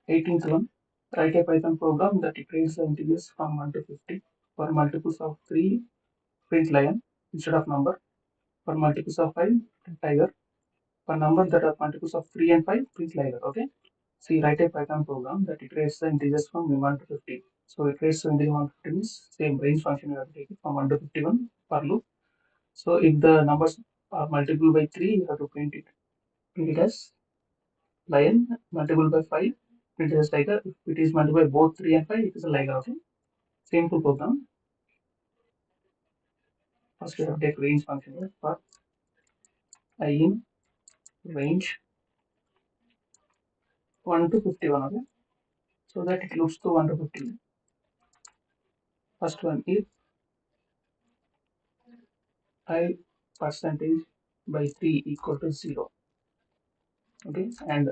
18th one, write a Python program that iterates the integers from 1 to 50. For multiples of 3, print lion instead of number. For multiples of 5, print tiger. For numbers that are multiples of 3 and 5, print liger. Okay. See, write a Python program that iterates the integers from 1 to 50. So iterates the integer 1 to 50 means same range function you have to take it from 1 to 51 for loop. So if the numbers are multiple by 3, you have to print it. Print it as lion, multiple by 5, print it as tiger. If it is multiple by both 3 and 5, it is a liger. Okay. Simple program. First we have to take range function here for I in range 1 to 51. Okay. So that it loops to 1 to 50. First one, if I percentage by 3 equal to 0. Okay. And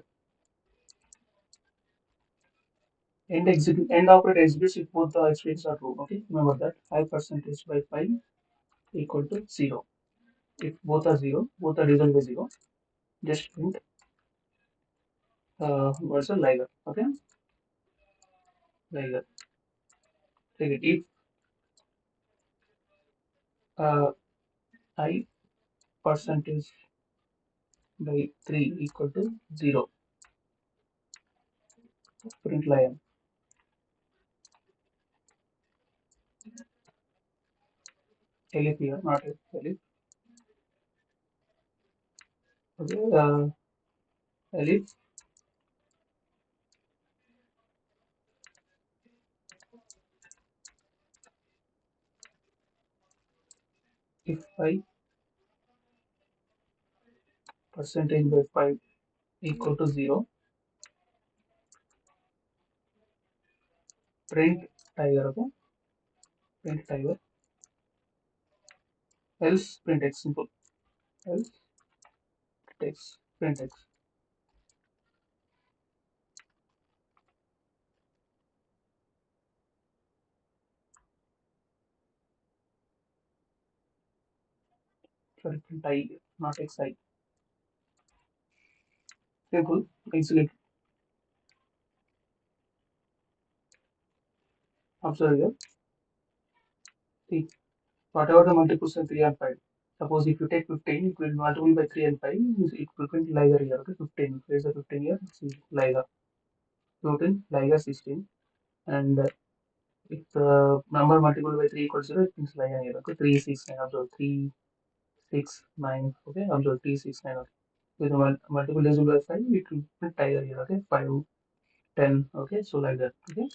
end operator executes if both the expressions are true. Okay. Remember that I percentage by 5 equal to 0. If both are 0, both are divisible by 0, just print what's a liger. Okay. Liger. Take it. If I percentage by 3 equal to 0, print lion. Elif here, not elif. Okay. Elif. If I percentage by 5 equal to 0, print tiger. Okay. Print tiger. Else print x. Simple. Else text. Print x. Sorry, print I, not xi. Simple. Execute. Observe here. See, whatever the multiples are 3 and 5. Suppose if you take 15, it will multiply by 3 and 5, it will print liger here. Okay, 15. Place the 15 here. See, liger. 15, liger 16. And if the number multiplied by 3 equals 0, it means liger here. Okay, 3, 6, 9. Observe 3, 6, 9. Okay, observe 3, 6, 9. Okay. With the multiple divisible by 5, it will print tiger here. Okay, 5, 10. Okay, so like that. Okay.